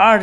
8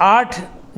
8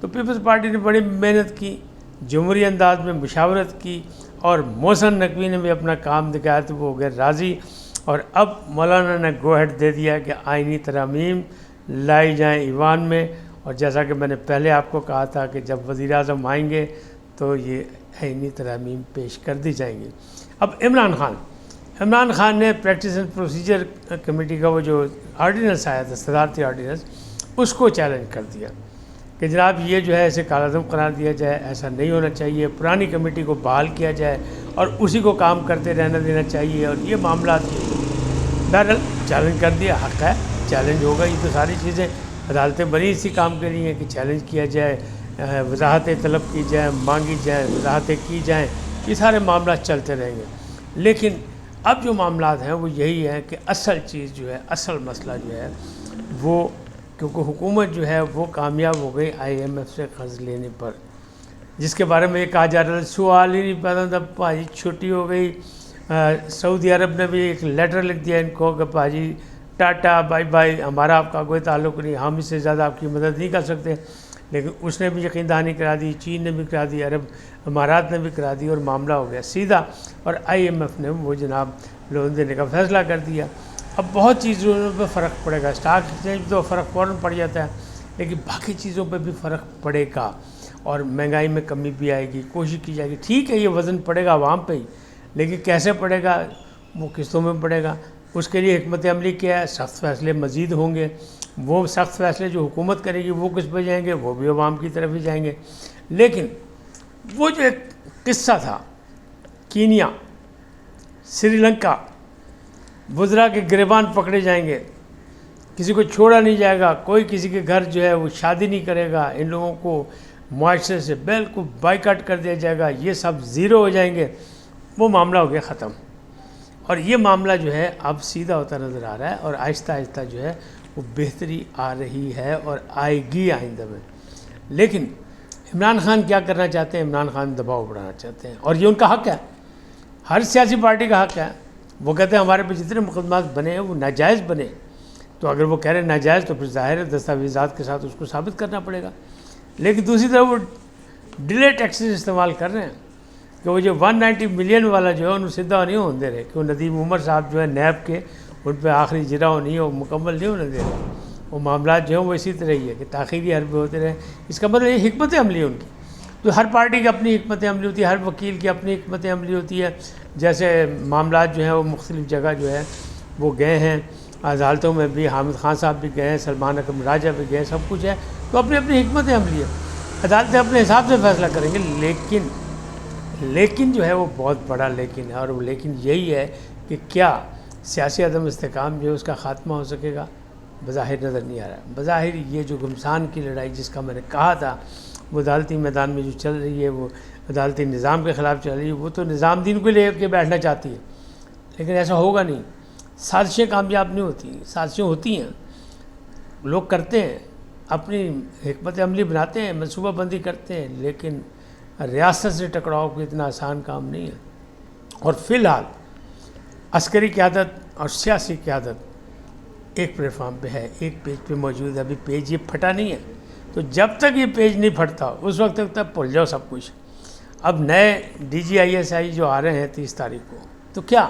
تو Peoples party نے بڑی محنت کی، جمہوری انداز میں مشاورت کی، اور محسن نقوی نے بھی اپنا کام دکھایا تو وہ ہو گئے راضی، اور اب مولانا نے گو ہیڈ دے دیا کہ آئینی ترامیم لائی جائیں ایوان میں، اور جیسا کہ میں نے پہلے آپ کو کہا تھا کہ جب وزیر اعظم آئیں گے تو یہ آئینی ترامیم پیش کر دی جائیں گی۔ اب عمران خان نے پریکٹس اینڈ پروسیجر کمیٹی کا وہ جو آرڈیننس آیا تھا، صدارتی آرڈیننس، اس کو چیلنج کر دیا کہ جناب یہ جو ہے اسے کالعدم قرار دیا جائے، ایسا نہیں ہونا چاہیے، پرانی کمیٹی کو بحال کیا جائے اور اسی کو کام کرتے رہنا دینا چاہیے، اور یہ معاملات بہرحال چیلنج کر دیا، حق ہے، چیلنج ہوگا، یہ تو ساری چیزیں عدالتیں بنی اسی کام کے لیے ہیں کہ چیلنج کیا جائے، وضاحتیں طلب کی جائیں، مانگی جائیں، وضاحتیں کی جائیں، یہ سارے معاملات چلتے رہیں گے۔ لیکن اب جو معاملات ہیں وہ یہی ہیں کہ اصل چیز جو ہے، اصل مسئلہ جو ہے وہ، کیونکہ حکومت جو ہے وہ کامیاب ہو گئی IMF سے قرض لینے پر، جس کے بارے میں یہ کہا جا رہا ہے سوال ہی نہیں پیدا تھا، پاجی چھٹی ہو گئی۔ سعودی عرب نے بھی ایک لیٹر لکھ دیا ان کو کہ پاجی ٹاٹا بائی بائی، ہمارا آپ کا کوئی تعلق نہیں، ہم اس سے زیادہ آپ کی مدد نہیں کر سکتے، لیکن اس نے بھی یقین دہانی کرا دی، چین نے بھی کرا دی، عرب امارات نے بھی کرا دی، اور معاملہ ہو گیا سیدھا، اور IMF نے وہ جناب لون دینے کا فیصلہ کر دیا۔ اب بہت چیزوں پہ فرق پڑے گا، اسٹاک ایکسچینج پہ تو فرق فوراً پڑ جاتا ہے، لیکن باقی چیزوں پہ بھی فرق پڑے گا، اور مہنگائی میں کمی بھی آئے گی، کوشش کی جائے گی۔ ٹھیک ہے یہ وزن پڑے گا عوام پہ ہی، لیکن کیسے پڑے گا، وہ قسطوں میں پڑے گا، اس کے لیے حکمت عملی کیا ہے، سخت فیصلے مزید ہوں گے، وہ سخت فیصلے جو حکومت کرے گی وہ کس پہ جائیں گے، وہ بھی عوام کی طرف ہی جائیں گے۔ لیکن وہ جو ایک قصہ تھا، کینیا، سری لنکا، وزراء کے گریبان پکڑے جائیں گے، کسی کو چھوڑا نہیں جائے گا، کوئی کسی کے گھر جو ہے وہ شادی نہیں کرے گا، ان لوگوں کو معاشرے سے بالکل بائیکاٹ کر دیا جائے گا، یہ سب زیرو ہو جائیں گے، وہ معاملہ ہو گیا ختم۔ اور یہ معاملہ جو ہے اب سیدھا ہوتا نظر آ رہا ہے، اور آہستہ آہستہ جو ہے وہ بہتری آ رہی ہے اور آئے گی آئندہ میں۔ لیکن عمران خان کیا کرنا چاہتے ہیں؟ عمران خان دباؤ بڑھانا چاہتے ہیں، اور یہ ان کا حق ہے، ہر سیاسی پارٹی کا حق ہے۔ وہ کہتے ہیں ہمارے پہ جتنے مقدمات بنے ہیں وہ ناجائز بنے، تو اگر وہ کہہ رہے ہیں ناجائز تو پھر ظاہر ہے دستاویزات کے ساتھ اس کو ثابت کرنا پڑے گا۔ لیکن دوسری طرف وہ ڈیلے ٹیکسز استعمال کر رہے ہیں کہ وہ جو 190 ملین والا جو ہے انہوں سیدھا نہیں ہونے دے رہے، کہ وہ ندیم عمر صاحب جو ہے نیب کے، ان پہ آخری جراؤ نہیں ہو، مکمل نہیں ہونے دے رہے، وہ معاملات جو ہیں وہ اسی طرح ہی ہے کہ تاخیری حربے ہوتے رہے۔ اس کا مطلب یہ حکمت عملی ہے ان کی، تو ہر پارٹی کی اپنی حکمت عملی ہوتی ہے، ہر وکیل کی اپنی حکمت عملی ہوتی ہے۔ جیسے معاملات جو ہیں وہ مختلف جگہ جو ہے وہ گئے ہیں، عدالتوں میں بھی حامد خان صاحب بھی گئے ہیں، سلمان اکرم راجہ بھی گئے ہیں، سب کچھ ہے، تو اپنی اپنی حکمت عملی ہے، عدالتیں اپنے حساب سے فیصلہ کریں گے۔ لیکن جو ہے وہ بہت بڑا لیکن ہے، اور وہ لیکن یہی ہے کہ کیا سیاسی عدم استحکام جو ہے اس کا خاتمہ ہو سکے گا؟ بظاہر نظر نہیں آ رہا ہے۔ بظاہر یہ جو گھمسان کی لڑائی جس کا میں نے کہا تھا وہ عدالتی میدان میں جو چل رہی ہے، وہ عدالتی نظام کے خلاف چل رہی ہے، وہ تو نظام دین کو لے کے بیٹھنا چاہتی ہے، لیکن ایسا ہوگا نہیں۔ سازشیں کامیاب نہیں ہوتی، سازشیں ہوتی ہیں، لوگ کرتے ہیں، اپنی حکمت عملی بناتے ہیں، منصوبہ بندی کرتے ہیں، لیکن ریاست سے ٹکراؤ کوئی اتنا آسان کام نہیں ہے۔ اور فی الحال عسکری قیادت اور سیاسی قیادت ایک پلیٹ فارم پہ ہے، ایک پیج پہ موجود ہے، ابھی پیج یہ پھٹا نہیں ہے، تو جب تک یہ پیج نہیں پھٹتا اس وقت تک بھول جاؤ سب کچھ۔ اب نئے DGISI جو آ رہے ہیں 30 تاریخ کو، تو کیا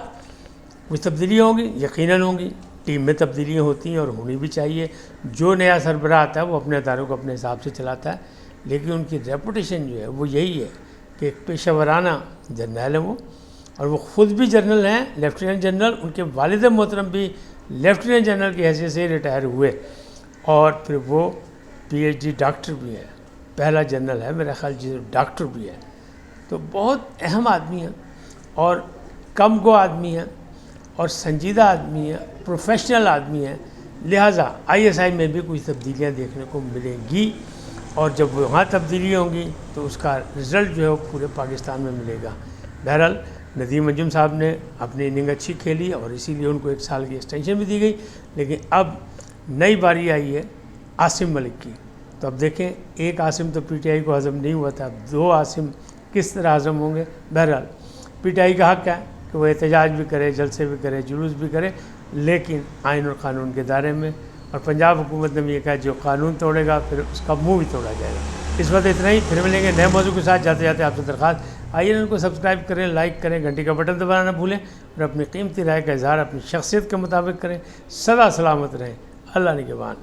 کچھ تبدیلیاں ہوں گی؟ یقیناً ہوں گی، ٹیم میں تبدیلیاں ہوتی ہیں اور ہونی بھی چاہیے۔ جو نیا سربراہ آتا ہے وہ اپنے اداروں کو اپنے حساب سے چلاتا ہے، لیکن ان کی ریپوٹیشن جو ہے وہ یہی ہے کہ ایک پیشہ ورانہ جرنیل ہیں وہ، اور وہ خود بھی جنرل ہیں، لیفٹیننٹ جنرل، ان کے والد محترم بھی لیفٹیننٹ جنرل کی حیثیت سے ریٹائر ہوئے، اور پھر وہ PhD ڈاکٹر بھی ہیں، پہلا جنرل ہے میرا خیال جو ڈاکٹر بھی ہے، تو بہت اہم آدمی ہیں اور کم گو آدمی ہیں اور سنجیدہ آدمی ہیں، پروفیشنل آدمی ہیں، لہٰذا ISI میں بھی کچھ تبدیلیاں دیکھنے کو ملیں گی، اور جب وہاں تبدیلیاں ہوں گی تو اس کا رزلٹ جو ہے وہ پورے پاکستان میں ملے گا۔ بہرحال ندیم انجم صاحب نے اپنی اننگ اچھی کھیلی اور اسی لیے ان کو 1 سال کی ایکسٹینشن بھی دی گئی، لیکن اب نئی باری آئی ہے عاصم ملک کی، تو اب دیکھیں ایک عاصم تو PTI کو ہضم نہیں ہوا تھا، اب 2 عاصم کس طرح ہضم ہوں گے۔ بہرحال PTI کا حق ہے کہ وہ احتجاج بھی کرے، جلسے بھی کرے، جلوس بھی کرے، لیکن آئین اور قانون کے دائرے میں، اور پنجاب حکومت نے بھی یہ کہا جو قانون توڑے گا پھر اس کا منہ بھی توڑا جائے گا۔ اس وقت اتنا ہی، پھر ملیں گے نئے موضوع کے ساتھ. جاتے جاتے آپ سے درخواست، آئی این ایل کو سبسکرائب کریں، لائک کریں، گھنٹی کا بٹن دبانا نہ بھولیں، اور اپنی قیمتی رائے کا اظہار اپنی شخصیت کے مطابق کریں. سدا سلامت رہیں. اللہ نگہبان.